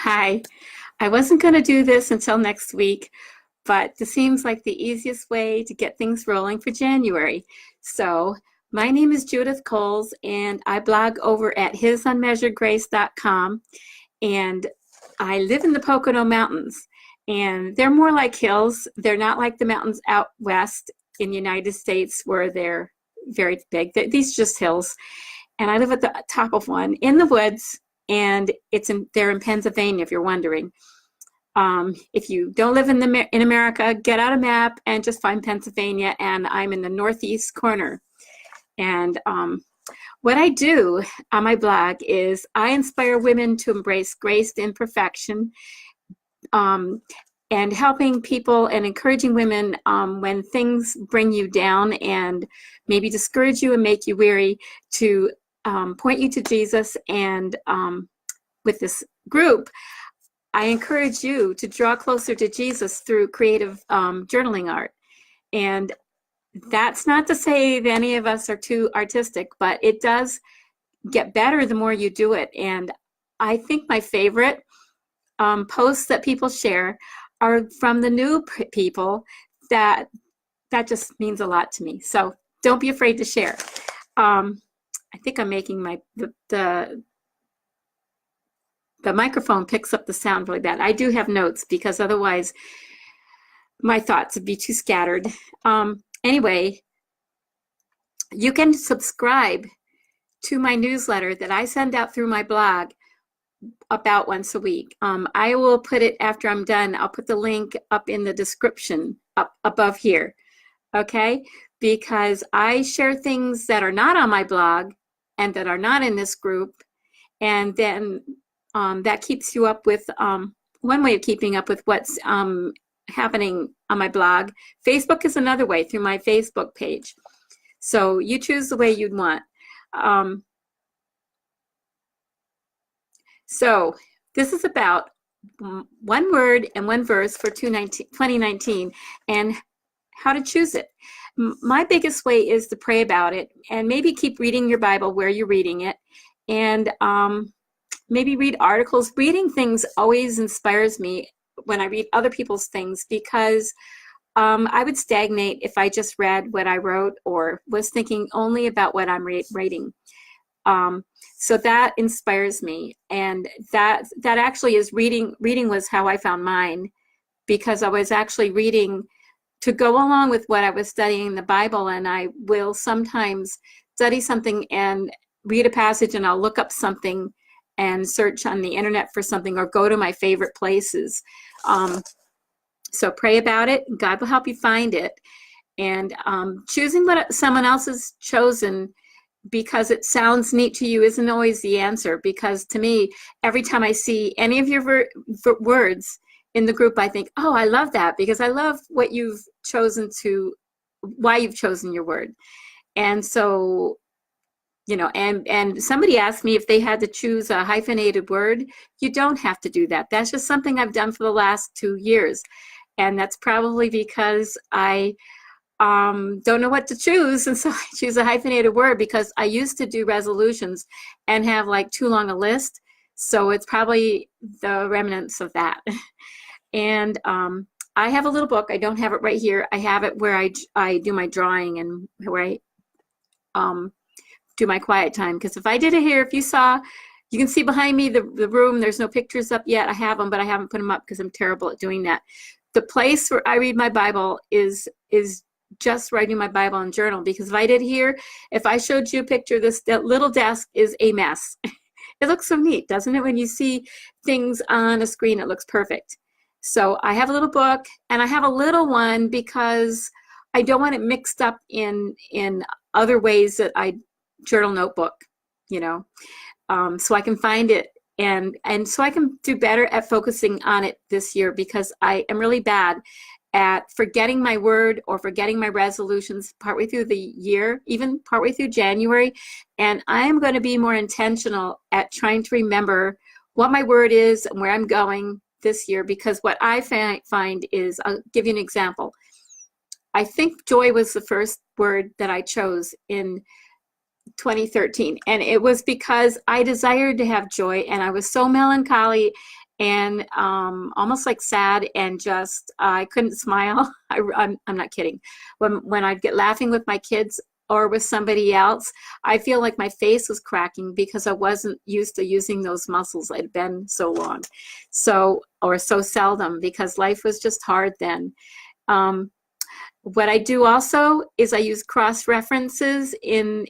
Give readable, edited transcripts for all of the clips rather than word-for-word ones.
Hi. I wasn't going to do this until next week, but this seems like the easiest way to get things rolling for January. So, my name is Judith Coles, and I blog over at hisunmeasuredgrace.com. And I live in the Pocono Mountains, and they're more like hills. They're not like the mountains out west in the United States where they're very big. These are just hills. And I live at the top of one in the woods, and they're in Pennsylvania, if you're wondering. If you don't live in America, get out a map and just find Pennsylvania, and I'm in the northeast corner. And what I do on my blog is I inspire women to embrace grace and perfection, and helping people and encouraging women when things bring you down and maybe discourage you and make you weary, to point you to Jesus. And with this group, I encourage you to draw closer to Jesus through creative journaling art. And that's not to say that any of us are too artistic, but it does get better the more you do it. And I think my favorite posts that people share are from the new people. That just means a lot to me. So don't be afraid to share. I think I'm making the microphone picks up the sound really bad. I do have notes because otherwise my thoughts would be too scattered. Anyway, you can subscribe to my newsletter that I send out through my blog about once a week. I will put it after I'm done. I'll put the link up in the description up above here, okay? Because I share things that are not on my blog and that are not in this group, and then that keeps you up with, one way of keeping up with what's happening on my blog. Facebook is another way, through my Facebook page. So you choose the way you'd want. So this is about one word and one verse for 2019 and how to choose it. My biggest way is to pray about it and maybe keep reading your Bible where you're reading it, and maybe read articles. Reading things always inspires me when I read other people's things, because I would stagnate if I just read what I wrote or was thinking only about what I'm reading. So that inspires me, and that actually is reading was how I found mine, because I was actually reading to go along with what I was studying in the Bible. And I will sometimes study something and read a passage, and I'll look up something and search on the internet for something, or go to my favorite places. So pray about it. God will help you find it. And choosing what someone else has chosen because it sounds neat to you isn't always the answer. Because to me, every time I see any of your words in the group, I think, oh, I love that, because I love what you've chosen why you've chosen your word. And so, you know, and somebody asked me if they had to choose a hyphenated word. You don't have to do that. That's just something I've done for the last 2 years. And that's probably because I don't know what to choose, and so I choose a hyphenated word, because I used to do resolutions and have like too long a list. So it's probably the remnants of that. And I have a little book. I don't have it right here. I have it where I do my drawing and where I do my quiet time. Because if I did it here, if you saw, you can see behind me the room. There's no pictures up yet. I have them, but I haven't put them up because I'm terrible at doing that. The place where I read my Bible is just writing my Bible and journal. Because if I did here, if I showed you a picture, that little desk is a mess. It looks so neat, doesn't it? When you see things on a screen, it looks perfect. So I have a little book, and I have a little one because I don't want it mixed up in other ways that I journal notebook, you know, so I can find it. And so I can do better at focusing on it this year, because I am really bad at forgetting my word or forgetting my resolutions partway through the year, even partway through January. And I am going to be more intentional at trying to remember what my word is and where I'm going this year, because what I find is, I'll give you an example. I think joy was the first word that I chose in 2013. And it was because I desired to have joy, and I was so melancholy and almost like sad, and just I couldn't smile. I'm not kidding. When I'd get laughing with my kids or with somebody else, I feel like my face was cracking because I wasn't used to using those muscles. It had been so long, or so seldom, because life was just hard then. What I do also is I use cross references in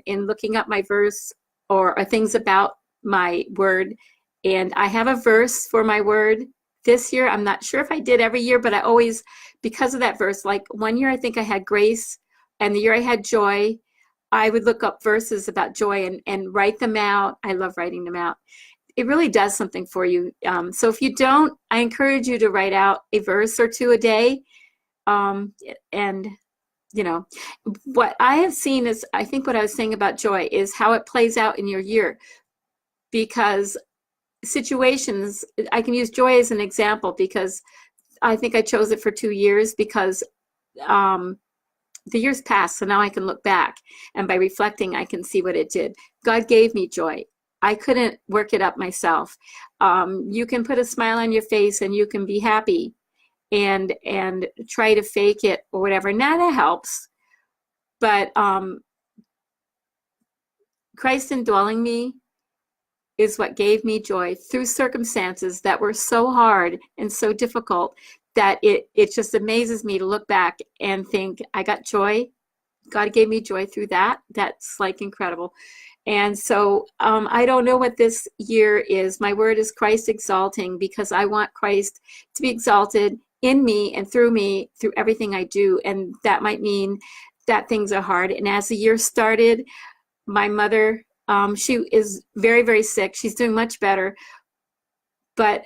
looking up my verse or things about my word. And I have a verse for my word this year. I'm not sure if I did every year, but I always, because of that verse, like one year I think I had grace, and the year I had joy, I would look up verses about joy and write them out. I love writing them out. It really does something for you. So if you don't, I encourage you to write out a verse or two a day. And you know, what I have seen is, I think what I was saying about joy is how it plays out in your year, because situations, I can use joy as an example because I think I chose it for 2 years because the years passed, so now I can look back, and by reflecting I can see what it did. God gave me joy. I couldn't work it up myself. You can put a smile on your face and you can be happy and try to fake it or whatever. Now that helps, but Christ indwelling me is what gave me joy through circumstances that were so hard and so difficult that it just amazes me to look back and think I got joy. God gave me joy through that. That's like incredible. And so I don't know what this year is. My word is Christ exalting, because I want Christ to be exalted in me and through everything I do. And that might mean that things are hard. And as the year started, my mother, she is very, very sick. She's doing much better, but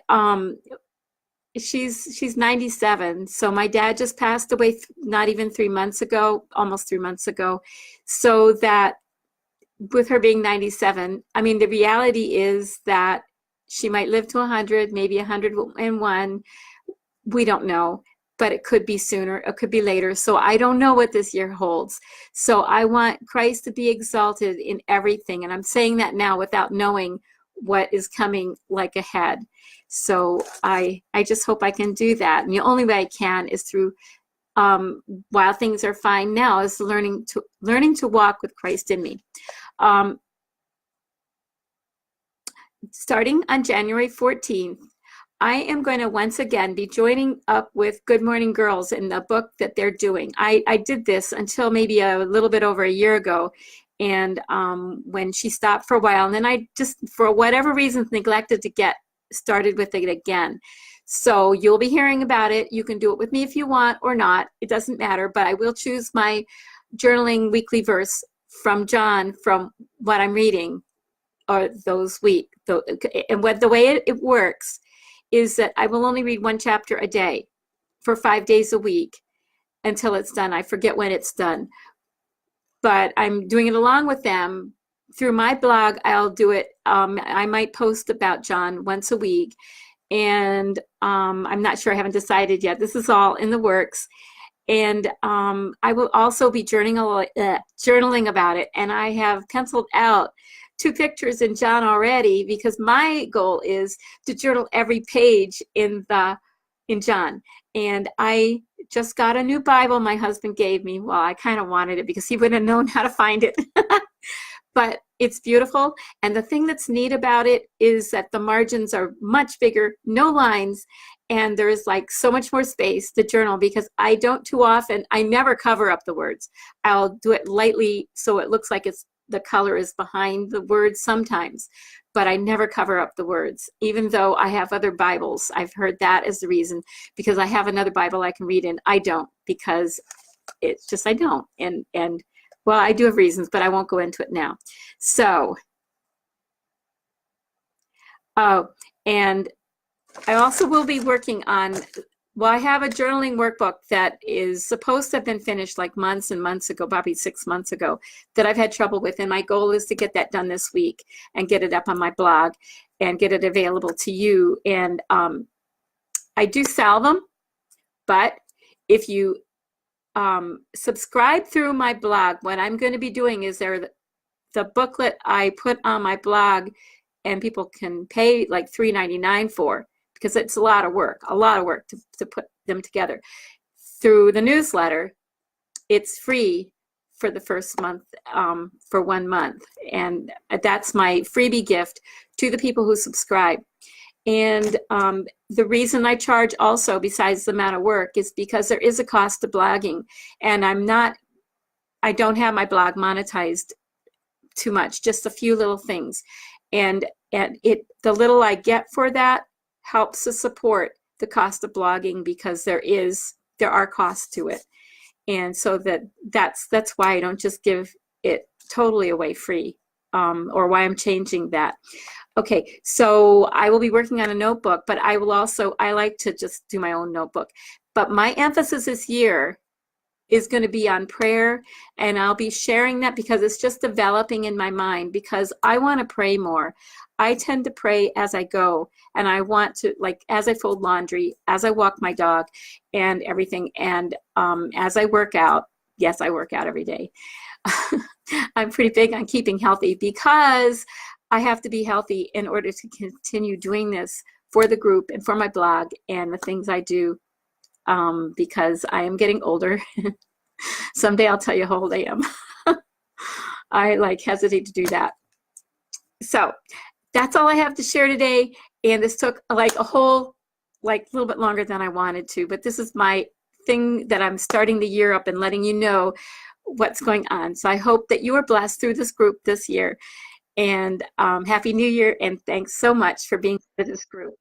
she's 97. So my dad just passed away not even 3 months ago, almost 3 months ago. So that with her being 97, I mean, the reality is that she might live to 100, maybe 101. We don't know, but it could be sooner, it could be later. So I don't know what this year holds. So I want Christ to be exalted in everything. And I'm saying that now without knowing what is coming like ahead. So I just hope I can do that. And the only way I can is through, while things are fine now, is learning to walk with Christ in me. Starting on January 14th, I am going to once again be joining up with Good Morning Girls in the book that they're doing. I did this until maybe a little bit over a year ago, and when she stopped for a while, and then I just, for whatever reasons, neglected to get started with it again. So you'll be hearing about it. You can do it with me if you want or not. It doesn't matter, but I will choose my journaling weekly verse from John, from what I'm reading, or those week. And what the way it works is that I will only read one chapter a day for 5 days a week until it's done. I forget when it's done, but I'm doing it along with them through my blog. I'll do it. I might post about John once a week, and I'm not sure. I haven't decided yet. This is all in the works. And I will also be journaling about it. And I have penciled out 2 pictures in John already, because my goal is to journal every page in John. And I just got a new Bible my husband gave me. Well, I kind of wanted it because he wouldn't have known how to find it. But it's beautiful. And the thing that's neat about it is that the margins are much bigger, no lines, and there's like so much more space to journal, because I don't too often, I never cover up the words. I'll do it lightly so it looks like the color is behind the words sometimes, but I never cover up the words, even though I have other Bibles. I've heard that as the reason, because I have another Bible I can read in. I don't, because it's just, I don't. And well, I do have reasons, but I won't go into it now. So, and I also will be working on, well, I have a journaling workbook that is supposed to have been finished like months and months ago, probably 6 months ago, that I've had trouble with. And my goal is to get that done this week and get it up on my blog and get it available to you. And I do sell them, but if you subscribe through my blog, what I'm going to be doing is the booklet I put on my blog, and people can pay like $3.99 for. because it's a lot of work to put them together. Through the newsletter, it's free for the first month, for 1 month. And that's my freebie gift to the people who subscribe. And the reason I charge also, besides the amount of work, is because there is a cost to blogging. And I don't have my blog monetized too much, just a few little things. And the little I get for that helps to support the cost of blogging, because there are costs to it. And so that's why I don't just give it totally away free, or why I'm changing that. Okay, so I will be working on a notebook, but I like to just do my own notebook. But my emphasis this year is going to be on prayer, and I'll be sharing that because it's just developing in my mind, because I want to pray more. I tend to pray as I go, and I want to, like, as I fold laundry, as I walk my dog and everything, and as I work out. Yes, I work out every day. I'm pretty big on keeping healthy, because I have to be healthy in order to continue doing this for the group and for my blog and the things I do, because I am getting older. Someday I'll tell you how old I am. I hesitate to do that. So that's all I have to share today. And this took a little bit longer than I wanted to, but this is my thing that I'm starting the year up and letting you know what's going on. So I hope that you are blessed through this group this year. And Happy New Year, and thanks so much for being part of this group.